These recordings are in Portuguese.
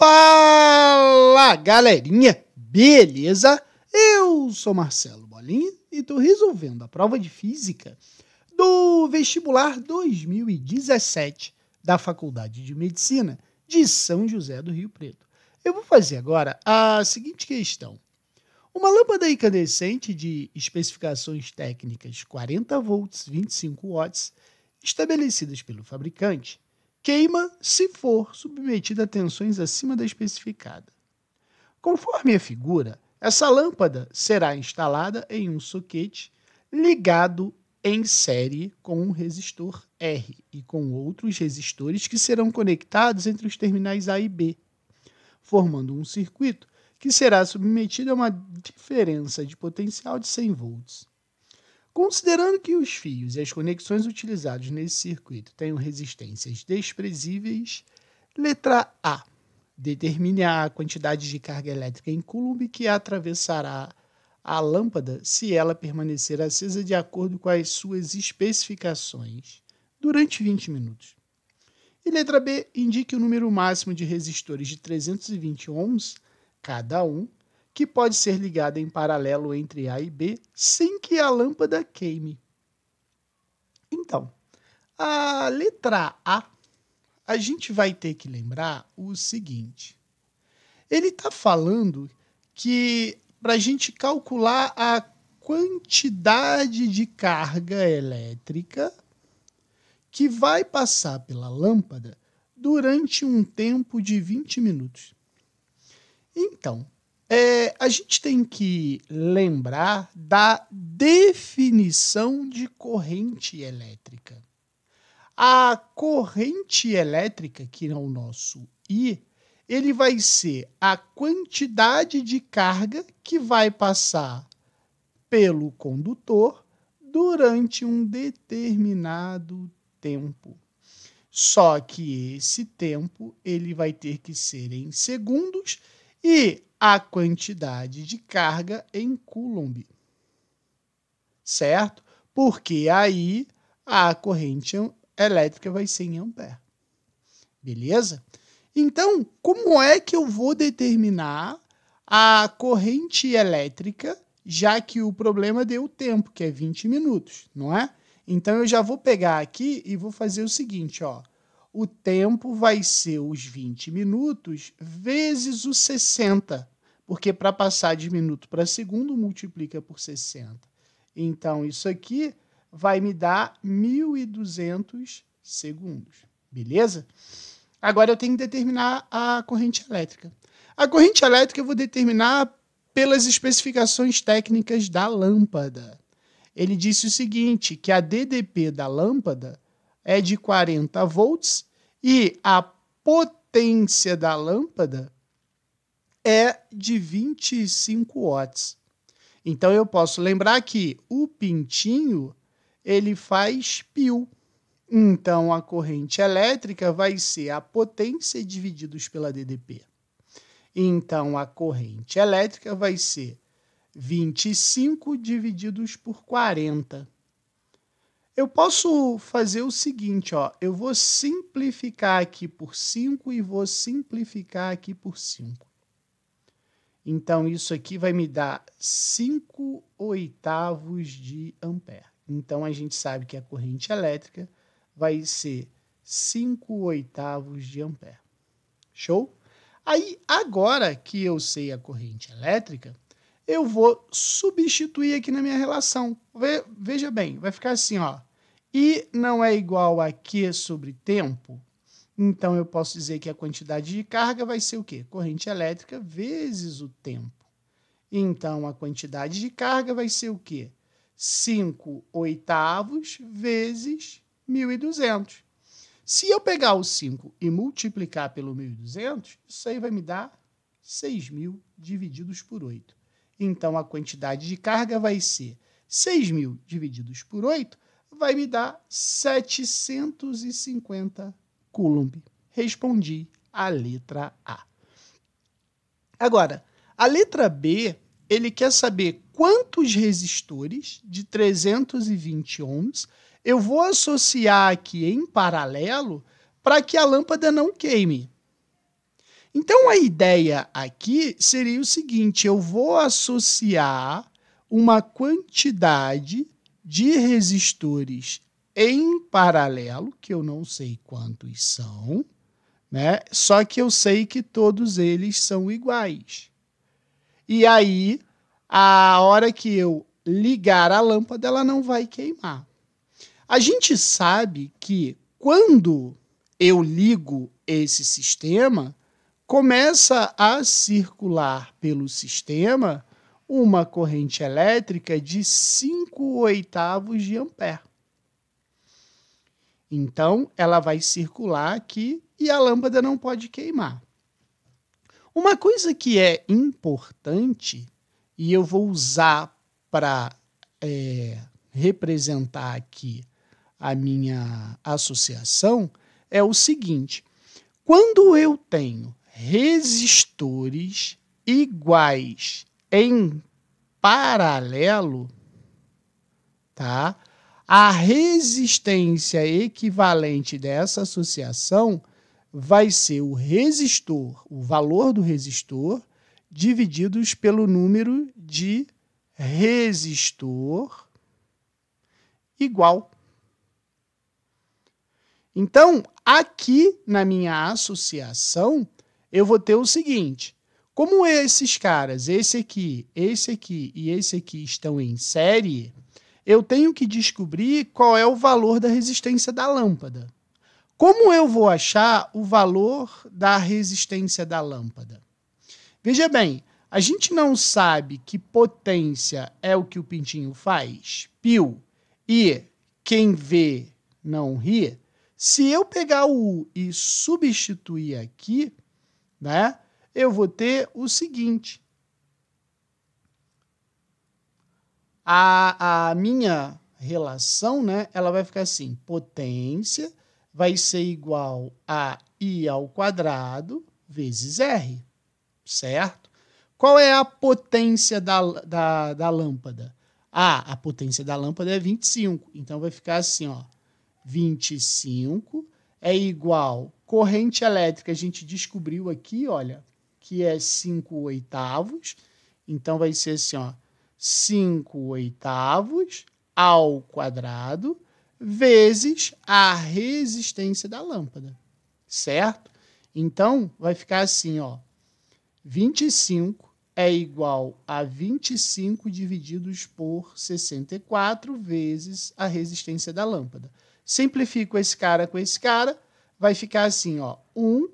Fala, galerinha! Beleza? Eu sou Marcelo Bolinha e estou resolvendo a prova de Física do vestibular 2017 da Faculdade de Medicina de São José do Rio Preto. Eu vou fazer agora a seguinte questão. Uma lâmpada incandescente de especificações técnicas 40 volts, 25 watts, estabelecidas pelo fabricante, queima se for submetida a tensões acima da especificada. Conforme a figura, essa lâmpada será instalada em um soquete ligado em série com um resistor R e com outros resistores que serão conectados entre os terminais A e B, formando um circuito que será submetido a uma diferença de potencial de 100 volts. Considerando que os fios e as conexões utilizados nesse circuito tenham resistências desprezíveis, letra A. Determine a quantidade de carga elétrica em Coulomb que atravessará a lâmpada se ela permanecer acesa de acordo com as suas especificações durante 20 minutos. E letra B. Indique o número máximo de resistores de 320 ohms cada um, que pode ser ligada em paralelo entre A e B sem que a lâmpada queime. Então, a letra A, a gente vai ter que lembrar o seguinte. Ele está falando que para a gente calcular a quantidade de carga elétrica que vai passar pela lâmpada durante um tempo de 20 minutos. Então, a gente tem que lembrar da definição de corrente elétrica. A corrente elétrica, que é o nosso I, ele vai ser a quantidade de carga que vai passar pelo condutor durante um determinado tempo. Só que esse tempo ele vai ter que ser em segundos e a quantidade de carga em Coulomb, certo? Porque aí a corrente elétrica vai ser em ampere, beleza? Então, como é que eu vou determinar a corrente elétrica, já que o problema deu o tempo, que é 20 minutos, não é? Então, eu já vou pegar aqui e vou fazer o seguinte, ó. O tempo vai ser os 20 minutos vezes os 60, porque para passar de minuto para segundo, multiplica por 60. Então, isso aqui vai me dar 1.200 segundos, beleza? Agora eu tenho que determinar a corrente elétrica. A corrente elétrica eu vou determinar pelas especificações técnicas da lâmpada. Ele disse o seguinte, que a DDP da lâmpada é de 40 volts e a potência da lâmpada é de 25 watts. Então, eu posso lembrar que o pintinho, ele faz pio. Então, a corrente elétrica vai ser a potência divididos pela DDP. Então, a corrente elétrica vai ser 25 divididos por 40. Eu posso fazer o seguinte, ó, eu vou simplificar aqui por 5 e vou simplificar aqui por 5. Então, isso aqui vai me dar 5 oitavos de ampere. Então, a gente sabe que a corrente elétrica vai ser 5 oitavos de ampere. Show? Aí, agora que eu sei a corrente elétrica, eu vou substituir aqui na minha relação. Veja bem, vai ficar assim, ó. I não é igual a Q sobre tempo. Então, eu posso dizer que a quantidade de carga vai ser o quê? Corrente elétrica vezes o tempo. Então, a quantidade de carga vai ser o quê? 5 oitavos vezes 1.200. Se eu pegar o 5 e multiplicar pelo 1.200, isso aí vai me dar 6.000 divididos por 8. Então, a quantidade de carga vai ser 6.000 divididos por 8, vai me dar 750 Coulomb. Respondi a letra A. Agora, a letra B, ele quer saber quantos resistores de 320 ohms eu vou associar aqui em paralelo para que a lâmpada não queime. Então, a ideia aqui seria o seguinte, eu vou associar uma quantidade de resistores em paralelo, que eu não sei quantos são, né? Só que eu sei que todos eles são iguais. E aí, a hora que eu ligar a lâmpada, ela não vai queimar. A gente sabe que quando eu ligo esse sistema, começa a circular pelo sistema uma corrente elétrica de 5/8 de ampere. Então, ela vai circular aqui e a lâmpada não pode queimar. Uma coisa que é importante, e eu vou usar para representar aqui a minha associação, é o seguinte. Quando eu tenho resistores iguais em paralelo, tá? A resistência equivalente dessa associação vai ser o resistor, o valor do resistor, divididos pelo número de resistor igual. Então, aqui na minha associação, eu vou ter o seguinte, como esses caras, esse aqui e esse aqui estão em série, eu tenho que descobrir qual é o valor da resistência da lâmpada. Como eu vou achar o valor da resistência da lâmpada? Veja bem, a gente não sabe que potência é o que o pintinho faz, pio, e quem vê não ri. Se eu pegar o U e substituir aqui, né, eu vou ter o seguinte. A minha relação, né, ela vai ficar assim, potência vai ser igual a I ao quadrado vezes R, certo? Qual é a potência da lâmpada? A potência da lâmpada é 25, então vai ficar assim, ó, 25 é igual, corrente elétrica a gente descobriu aqui, olha, que é 5/8, então vai ser assim, ó, 5/8 ao quadrado vezes a resistência da lâmpada, certo? Então, vai ficar assim, ó, 25 é igual a 25 divididos por 64 vezes a resistência da lâmpada. Simplifico esse cara com esse cara, vai ficar assim, ó, 1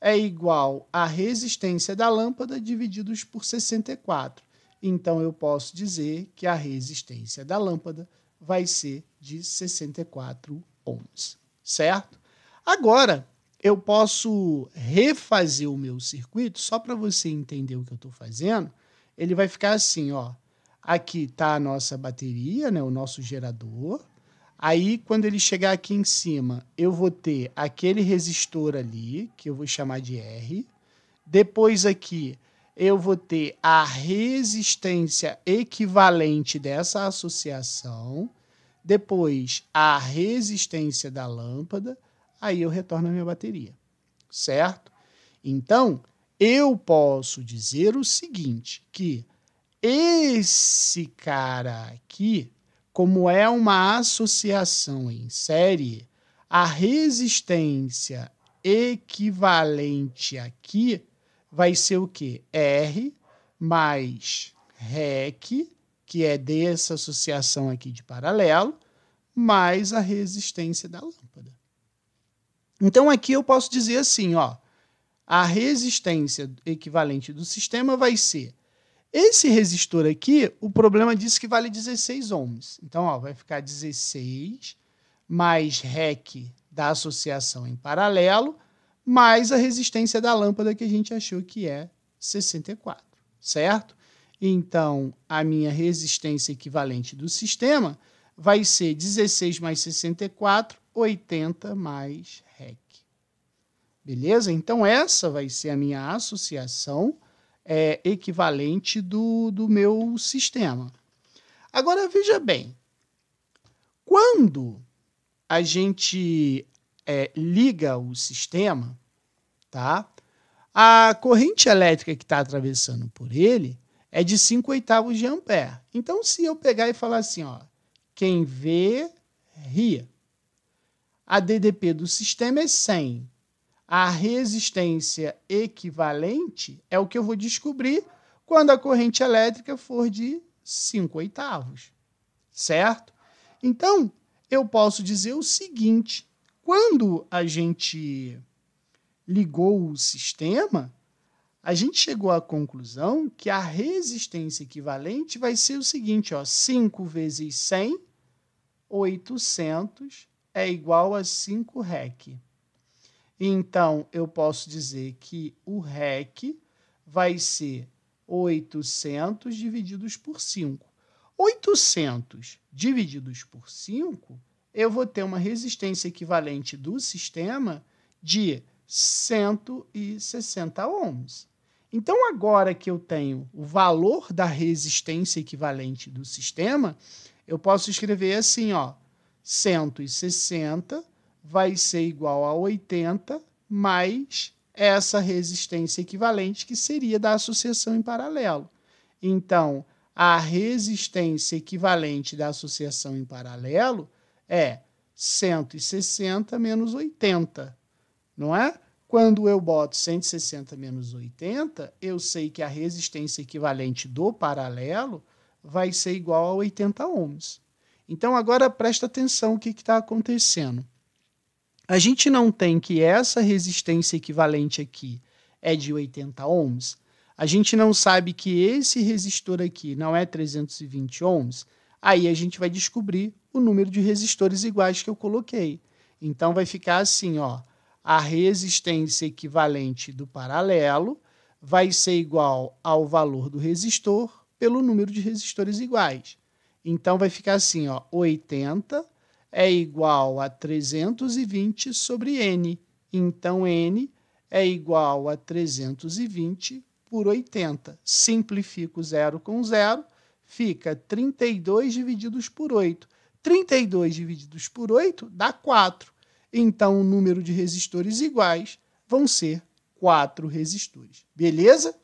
é igual a resistência da lâmpada divididos por 64. Então, eu posso dizer que a resistência da lâmpada vai ser de 64 ohms, certo? Agora, eu posso refazer o meu circuito, só para você entender o que eu estou fazendo. Ele vai ficar assim, ó. Aqui está a nossa bateria, né, o nosso gerador. Aí, quando ele chegar aqui em cima, eu vou ter aquele resistor ali, que eu vou chamar de R. Depois aqui, eu vou ter a resistência equivalente dessa associação. Depois, a resistência da lâmpada. Aí eu retorno a minha bateria, certo? Então, eu posso dizer o seguinte, que esse cara aqui, como é uma associação em série, a resistência equivalente aqui vai ser o quê? R mais REC, que é dessa associação aqui de paralelo, mais a resistência da lâmpada. Então, aqui eu posso dizer assim, ó, a resistência equivalente do sistema vai ser esse resistor aqui, o problema diz que vale 16 ohms. Então, ó, vai ficar 16 mais REC da associação em paralelo, mais a resistência da lâmpada que a gente achou que é 64, certo? Então, a minha resistência equivalente do sistema vai ser 16 mais 64, 80 mais REC. Beleza? Então, essa vai ser a minha associação equivalente do meu sistema. Agora, veja bem, quando a gente liga o sistema, tá? A corrente elétrica que está atravessando por ele é de 5/8 de ampere. Então, se eu pegar e falar assim, ó, quem vê, ria. A DDP do sistema é 100. A resistência equivalente é o que eu vou descobrir quando a corrente elétrica for de 5/8, certo? Então, eu posso dizer o seguinte, quando a gente ligou o sistema, a gente chegou à conclusão que a resistência equivalente vai ser o seguinte, ó, 5 vezes 100, 800, é igual a 5 REC. Então, eu posso dizer que o REC vai ser 800 divididos por 5. 800 divididos por 5, eu vou ter uma resistência equivalente do sistema de 160 ohms. Então, agora que eu tenho o valor da resistência equivalente do sistema, eu posso escrever assim, ó, 160 vai ser igual a 80 mais essa resistência equivalente, que seria da associação em paralelo. Então, a resistência equivalente da associação em paralelo é 160 menos 80, não é? Quando eu boto 160 menos 80, eu sei que a resistência equivalente do paralelo vai ser igual a 80 ohms. Então, agora presta atenção o que está acontecendo. A gente não tem que essa resistência equivalente aqui é de 80 ohms. A gente não sabe que esse resistor aqui não é 320 ohms. Aí a gente vai descobrir o número de resistores iguais que eu coloquei. Então, vai ficar assim, ó. A resistência equivalente do paralelo vai ser igual ao valor do resistor pelo número de resistores iguais. Então, vai ficar assim, ó, 80 é igual a 320 sobre N. Então, N é igual a 320 por 80. Simplifico 0 com 0, fica 32 divididos por 8. 32 divididos por 8 dá 4. Então, o número de resistores iguais vão ser 4 resistores. Beleza?